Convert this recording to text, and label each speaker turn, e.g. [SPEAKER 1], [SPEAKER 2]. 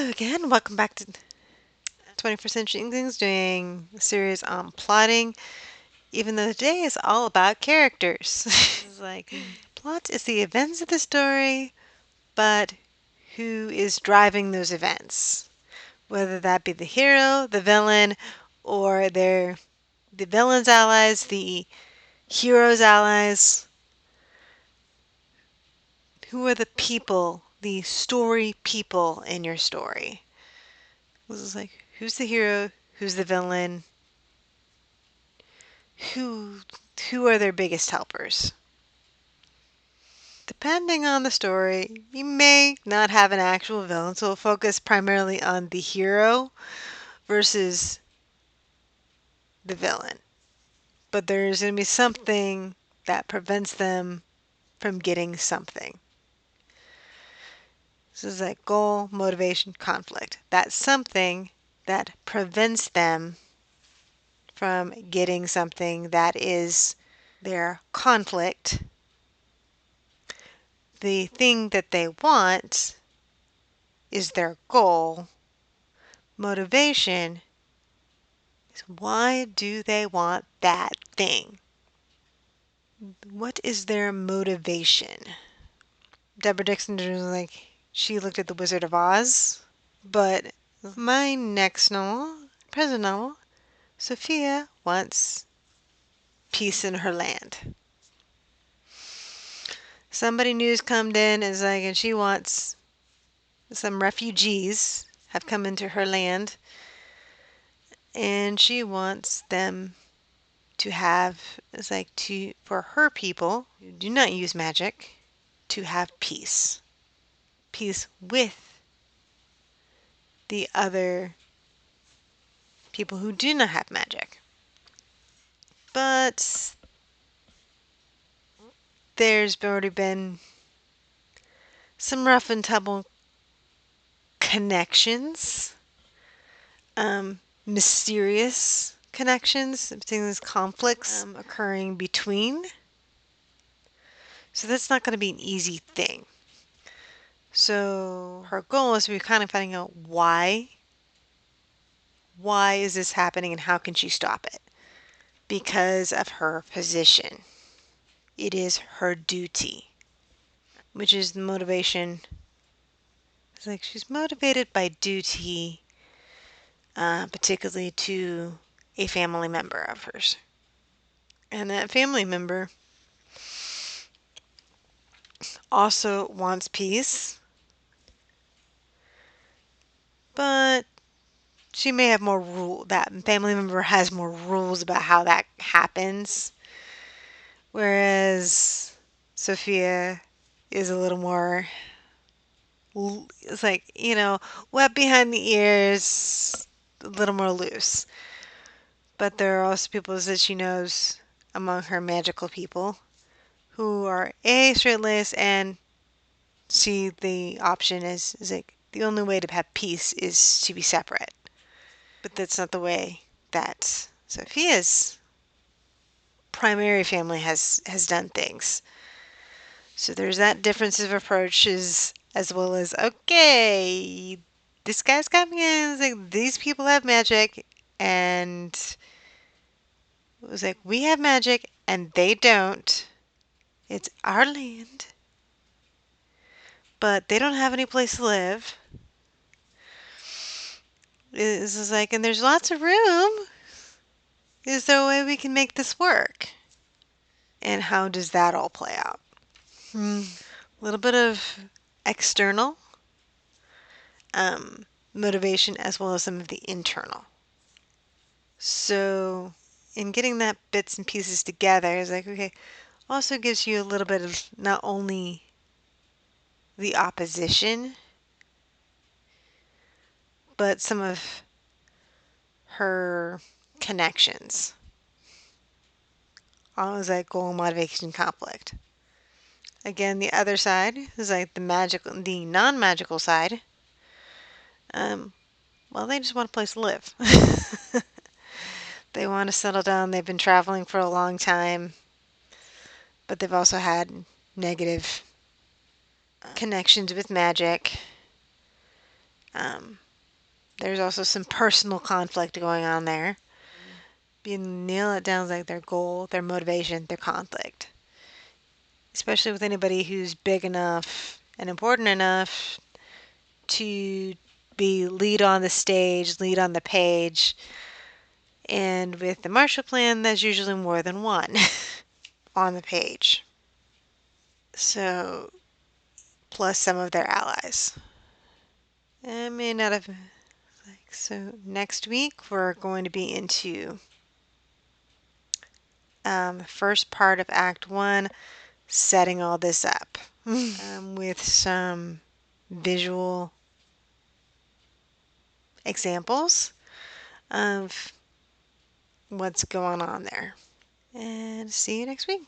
[SPEAKER 1] Hello again. Welcome back to 21st Century Inklings, doing a series on plotting, even though today is all about characters. It's like, plot is the events of the story, but who is driving those events? Whether that be the hero, the villain, or the villain's allies, the hero's allies. Who are the people, the story people in your story? This is like, who's the hero, who's the villain, who who are their biggest helpers. Depending on the story, you may not have an actual villain, so we'll focus primarily on the hero versus the villain. But there's going to be something that prevents them from getting something. This is like goal, motivation, conflict. That's something that prevents them from getting something that is their conflict. The thing that they want is their goal. Motivation is why do they want that thing? What is their motivation? Deborah Dixon was like, she looked at The Wizard of Oz. But my next novel, present novel, Sophia wants peace in her land. Somebody new's come in is like, and she wants some refugees have come into her land, and she wants them to have, it's like, to for her people who do not use magic to have peace. Peace with the other people who do not have magic. But there's already been some rough and tumble connections, mysterious connections, things, conflicts occurring between. So that's not going to be an easy thing. So her goal is to be kind of finding out why. Why is this happening and how can she stop it? Because of her position. It is her duty, which is the motivation. It's like she's motivated by duty, particularly to a family member of hers. And that family member also wants peace, but she may have more rule. That family member has more rules about how that happens, whereas Sophia is a little more. It's like, wet behind the ears, a little more loose. But there are also people that she knows among her magical people who are A, straight-laced, and see the option is like the only way to have peace is to be separate. But that's not the way that Sophia's primary family has done things. So there's that difference of approaches as well as, okay, this guy's coming in. It's like, these people have magic, and it was like, we have magic and they don't. It's our land, but they don't have any place to live. It's like, and there's lots of room. Is there a way we can make this work? And how does that all play out? A little bit of external motivation as well as some of the internal. So in getting that bits and pieces together is like, okay, also gives you a little bit of not only the opposition, but some of her connections. Always like goal, motivation, conflict. Again, the other side is like the non-magical side. Well, they just want a place to live. They want to settle down. They've been traveling for a long time, but they've also had negative connections with magic. Um, there's also some personal conflict going on there. You nail it down like their goal, their motivation, their conflict. Especially with anybody who's big enough and important enough to be lead on the stage, lead on the page. And with the Marshall Plan, there's usually more than one on the page. So, plus some of their allies. I may not have. So, next week we're going to be into the first part of Act 1, setting all this up with some visual examples of what's going on there. And see you next week.